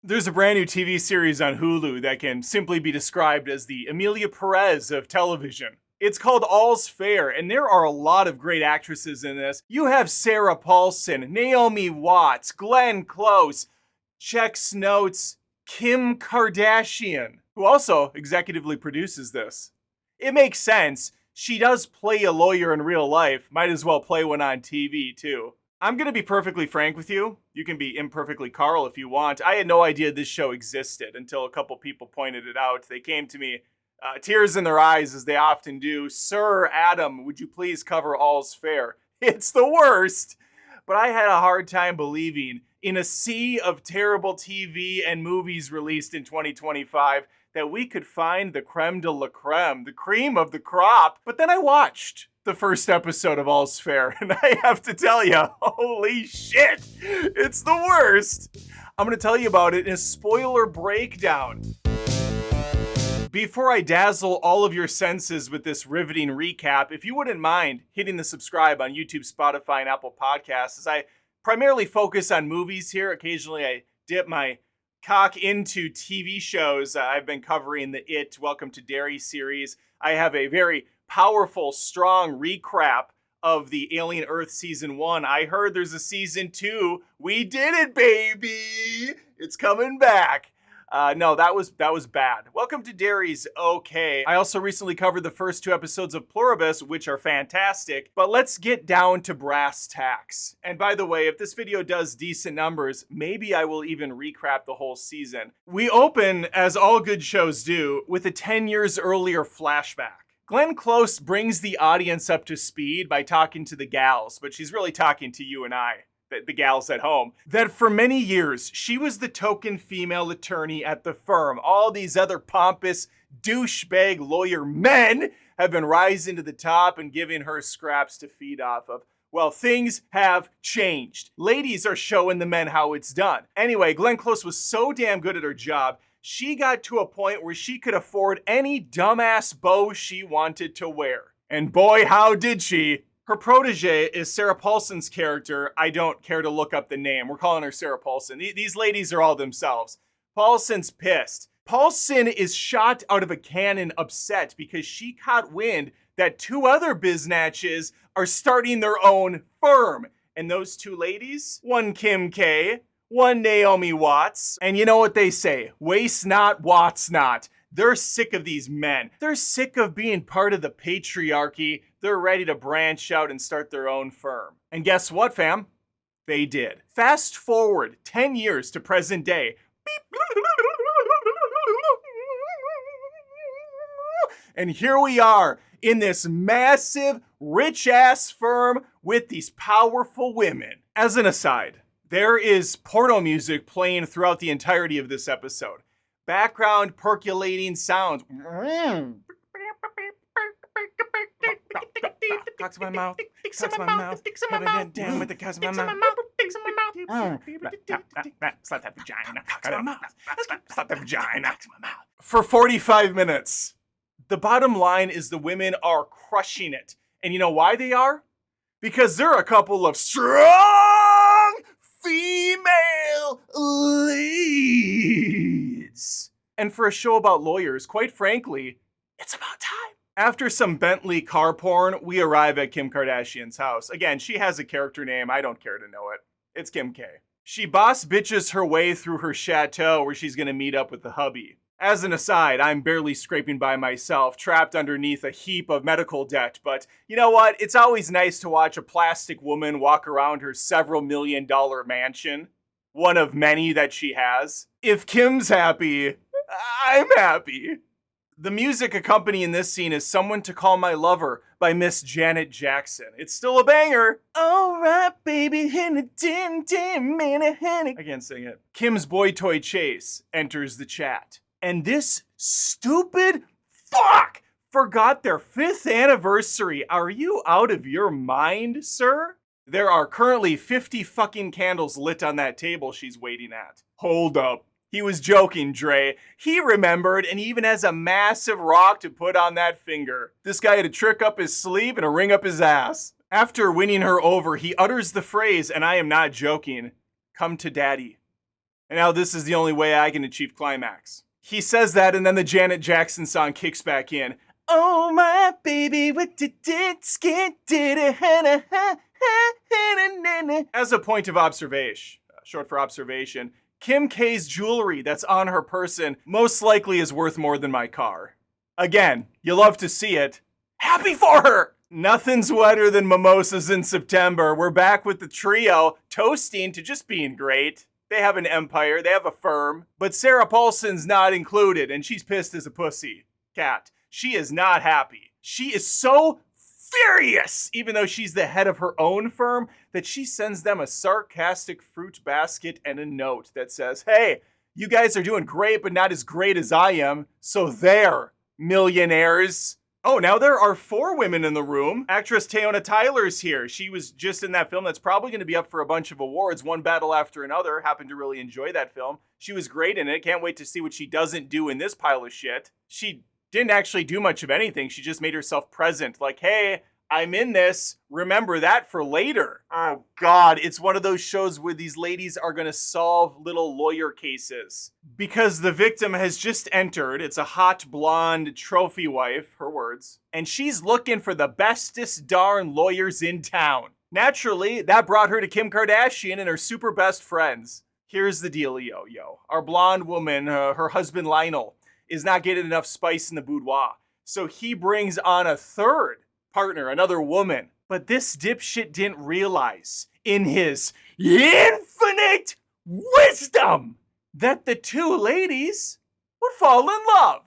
There's a brand new TV series on Hulu that can simply be described as the Emilia Perez of television. It's called All's Fair, and there are a lot of great actresses in this. You have Sarah Paulson, Naomi Watts, Glenn Close, checks notes, Kim Kardashian, who also executively produces this. It makes sense. She does play a lawyer in real life. Might as well play one on TV, too. I'm gonna be perfectly frank with you. You can be imperfectly Carl if you want. I had no idea this show existed until a couple people pointed it out. They came to me, tears in their eyes as they often do. Sir Adam, would you please cover All's Fair? It's the worst. But I had a hard time believing in a sea of terrible TV and movies released in 2025 that we could find the creme de la creme, the cream of the crop. But then I watched the first episode of All's Fair, and I have to tell you, holy shit, it's the worst. I'm gonna tell you about it in a spoiler breakdown. Before I dazzle all of your senses with this riveting recap, if you wouldn't mind hitting the subscribe on YouTube, Spotify, and Apple Podcasts, as I primarily focus on movies here. Occasionally I dip my cock into TV shows. I've been covering the It, Welcome to Derry series. I have a very powerful, strong recap of the Alien Earth Season 1. I heard there's a Season 2. We did it, baby! It's coming back. No, that was bad. Welcome to Derry's okay. I also recently covered the first 2 episodes of Pluribus, which are fantastic, but let's get down to brass tacks. And by the way, if this video does decent numbers, maybe I will even recap the whole season. We open, as all good shows do, with a 10 years earlier flashback. Glenn Close brings the audience up to speed by talking to the gals, but she's really talking to you and I, the gals at home, that for many years, she was the token female attorney at the firm. All these other pompous douchebag lawyer men have been rising to the top and giving her scraps to feed off of. Well, things have changed. Ladies are showing the men how it's done. Anyway, Glenn Close was so damn good at her job, she got to a point where she could afford any dumbass bow she wanted to wear. And boy, how did she. Her protege is Sarah Paulson's character. I don't care to look up the name. We're calling her Sarah Paulson. These ladies are all themselves. Paulson's pissed. Paulson is shot out of a cannon upset because she caught wind that 2 other biznatches are starting their own firm. And those 2 ladies, one Kim K, one Naomi Watts. And you know what they say, waste not, Watts not. They're sick of these men. They're sick of being part of the patriarchy. They're ready to branch out and start their own firm. And guess what, fam? They did. Fast forward 10 years to present day. And here we are in this massive, rich-ass firm with these powerful women. As an aside, there is porno music playing throughout the entirety of this episode. Background percolating sounds. Cocks in my mouth, cocks in my mouth, heaven down with the cocks in my mouth. Slap that vagina, cocks in my mouth. Slap that vagina, cocks in my mouth. For 45 minutes. The bottom line is the women are crushing it. And you know why they are? Because they're a couple of strong female leads. And for a show about lawyers, quite frankly, it's about time. After some Bentley car porn, we arrive at Kim Kardashian's house. Again, she has a character name. I don't care to know it. It's Kim K. She boss bitches her way through her chateau where she's gonna meet up with the hubby. As an aside, I'm barely scraping by myself, trapped underneath a heap of medical debt, but you know what? It's always nice to watch a plastic woman walk around her several $million-dollar mansion. One of many that she has. If Kim's happy, I'm happy. The music accompanying this scene is Someone to Call My Lover by Miss Janet Jackson. It's still a banger. All right, baby, I can't sing it. Kim's boy toy Chase enters the chat. And this stupid fuck forgot their 5th anniversary. Are you out of your mind, sir? There are currently 50 fucking candles lit on that table she's waiting at. Hold up. He was joking, Dre. He remembered and even has a massive rock to put on that finger. This guy had a trick up his sleeve and a ring up his ass. After winning her over, he utters the phrase, and I am not joking, "Come to daddy." And now this is the only way I can achieve climax. He says that, and then the Janet Jackson song kicks back in. Oh my baby, what did skit did it? As a point of observation, short for observation, Kim K's jewelry that's on her person most likely is worth more than my car. Again, you love to see it. Happy for her! Nothing's wetter than mimosas in September. We're back with the trio, toasting to just being great. They have an empire, they have a firm, but Sarah Paulson's not included, and she's pissed as a pussy cat. She is not happy. She is so furious, even though she's the head of her own firm, that she sends them a sarcastic fruit basket and a note that says, hey, you guys are doing great, but not as great as I am, so there, millionaires. Oh, now there are 4 women in the room. Actress Teyona Tyler's here. She was just in that film that's probably going to be up for a bunch of awards, One Battle After Another. Happened to really enjoy that film. She was great in it. Can't wait to see what she doesn't do in this pile of shit. She didn't actually do much of anything. She just made herself present. Like, hey, I'm in this. Remember that for later. Oh, God. It's one of those shows where these ladies are going to solve little lawyer cases. Because the victim has just entered. It's a hot, blonde trophy wife, her words. And she's looking for the bestest darn lawyers in town. Naturally, that brought her to Kim Kardashian and her super best friends. Here's the deal, yo. Our blonde woman, her husband Lionel, is not getting enough spice in the boudoir. So he brings on a third partner, another woman. But this dipshit didn't realize, in his infinite wisdom, that the 2 ladies would fall in love.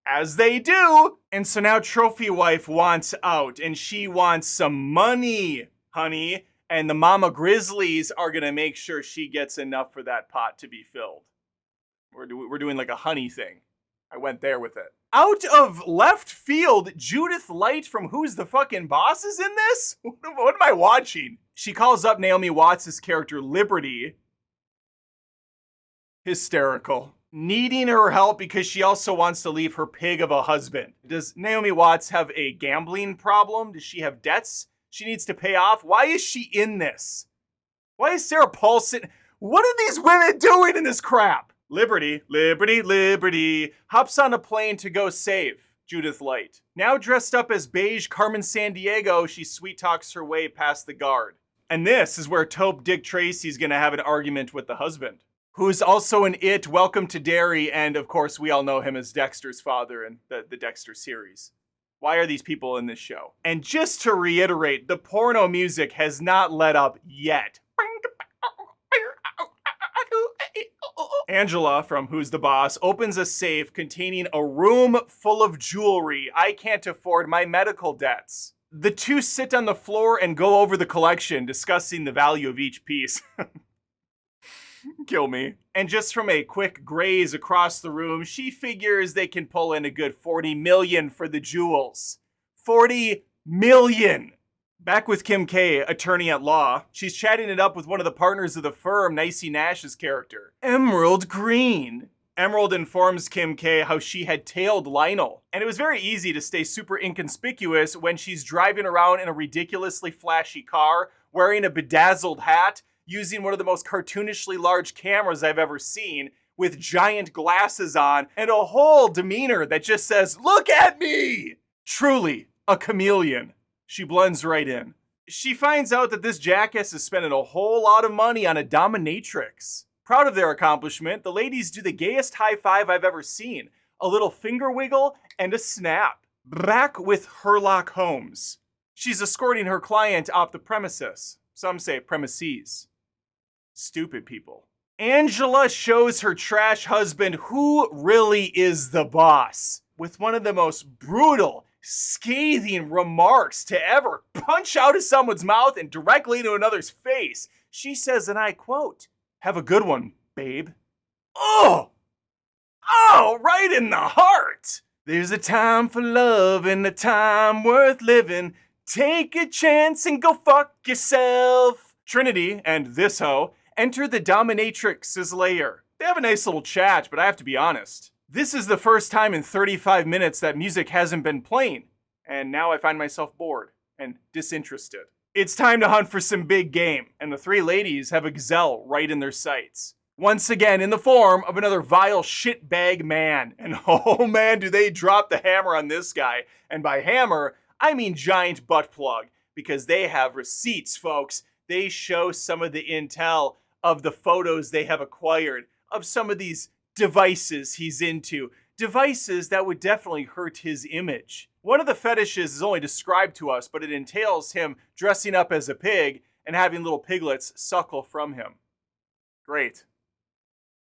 As they do. And so now trophy wife wants out, and she wants some money, honey. And the mama grizzlies are gonna make sure she gets enough for that pot to be filled. We're doing like a honey thing. I went there with it. Out of left field, Judith Light from Who's the Fucking Boss is in this? What am I watching? She calls up Naomi Watts' character Liberty. Hysterical. Needing her help because she also wants to leave her pig of a husband. Does Naomi Watts have a gambling problem? Does she have debts she needs to pay off? Why is she in this? Why is Sarah Paulson? What are these women doing in this crap? Liberty hops on a plane to go save Judith Light. Now dressed up as beige Carmen Sandiego, she sweet talks her way past the guard. And this is where taupe Dick Tracy's gonna have an argument with the husband, who is also in It, Welcome to Derry, and of course we all know him as Dexter's father in the Dexter series. Why are these people in this show? And just to reiterate, the porno music has not let up yet. Angela from Who's the Boss opens a safe containing a room full of jewelry. I can't afford my medical debts. The 2 sit on the floor and go over the collection, discussing the value of each piece. Kill me. And just from a quick graze across the room, she figures they can pull in a good $40 million for the jewels. $40 million! Back with Kim K, attorney at law, she's chatting it up with one of the partners of the firm, Nicey Nash's character, Emerald Green. Emerald informs Kim K how she had tailed Lionel, and it was very easy to stay super inconspicuous when she's driving around in a ridiculously flashy car, wearing a bedazzled hat, using one of the most cartoonishly large cameras I've ever seen, with giant glasses on, and a whole demeanor that just says, "Look at me!" Truly, a chameleon. She blends right in. She finds out that this jackass is spending a whole lot of money on a dominatrix. Proud of their accomplishment, the ladies do the gayest high five I've ever seen. A little finger wiggle and a snap. Back with Herlock Holmes. She's escorting her client off the premises. Some say premises. Stupid people. Angela shows her trash husband who really is the boss, with one of the most brutal, scathing remarks to ever punch out of someone's mouth and directly into another's face. She says, and I quote, "Have a good one, babe." Oh, right in the heart. There's a time for love and a time worth living. Take a chance and go fuck yourself. Trinity and this hoe enter the dominatrix's lair. They have a nice little chat, but I have to be honest. This is the first time in 35 minutes that music hasn't been playing, and now I find myself bored and disinterested. It's time to hunt for some big game, and the 3 ladies have a gazelle right in their sights. Once again, in the form of another vile shitbag man. And oh man, do they drop the hammer on this guy. And by hammer, I mean giant butt plug. Because they have receipts, folks. They show some of the intel of the photos they have acquired of some of these devices he's into. Devices that would definitely hurt his image. One of the fetishes is only described to us, but it entails him dressing up as a pig and having little piglets suckle from him. Great.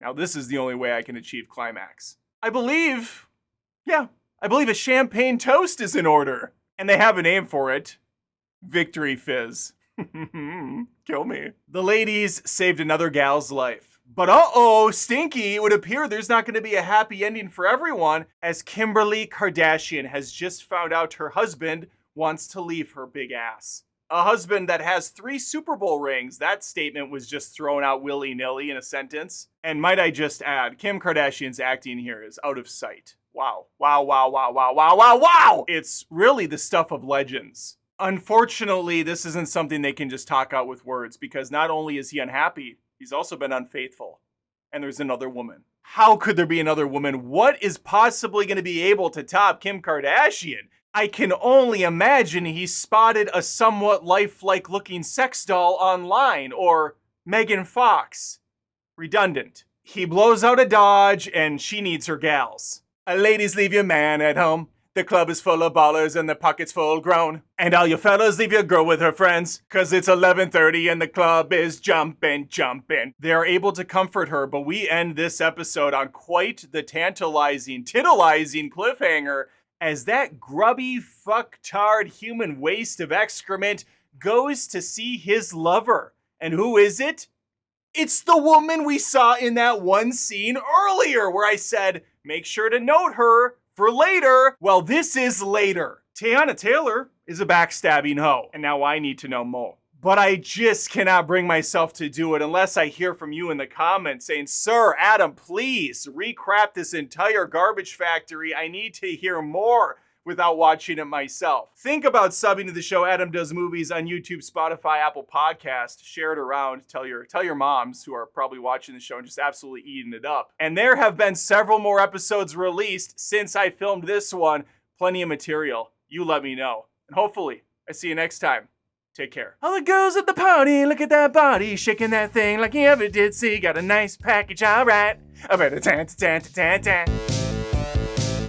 Now this is the only way I can achieve climax. I believe a champagne toast is in order. And they have a name for it. Victory Fizz. Kill me. The ladies saved another gal's life. But stinky, it would appear there's not going to be a happy ending for everyone, as Kimberly Kardashian has just found out her husband wants to leave her big ass. A husband that has 3 Super Bowl rings. That statement was just thrown out willy-nilly in a sentence. And might I just add, Kim Kardashian's acting here is out of sight. Wow. Wow, wow, wow, wow, wow, wow, wow! It's really the stuff of legends. Unfortunately, this isn't something they can just talk out with words, because not only is he unhappy, he's also been unfaithful. And there's another woman. How could there be another woman? What is possibly going to be able to top Kim Kardashian? I can only imagine he spotted a somewhat lifelike looking sex doll online, or Megan Fox. Redundant. He blows out a Dodge and she needs her gals. Ladies, leave your man at home. The club is full of ballers and the pocket's full grown. And all you fellas, leave your girl with her friends, cause it's 11:30 and the club is jumping. They're able to comfort her, but we end this episode on quite the tantalizing, titillizing cliffhanger, as that grubby, fucktard human waste of excrement goes to see his lover. And who is it? It's the woman we saw in that one scene earlier where I said, make sure to note her for later. Well, this is later. Teyana Taylor is a backstabbing hoe, and now I need to know more. But I just cannot bring myself to do it unless I hear from you in the comments saying, Sir, Adam, please recrap this entire garbage factory. I need to hear more without watching it myself. Think about subbing to the show Adam Does Movies on YouTube, Spotify, Apple Podcast. Share it around. Tell your moms who are probably watching the show and just absolutely eating it up. And there have been several more episodes released since I filmed this one. Plenty of material. You let me know. And hopefully, I see you next time. Take care. All the girls at the party, look at that body, shaking that thing like you ever did see. Got a nice package, alright. I better tan.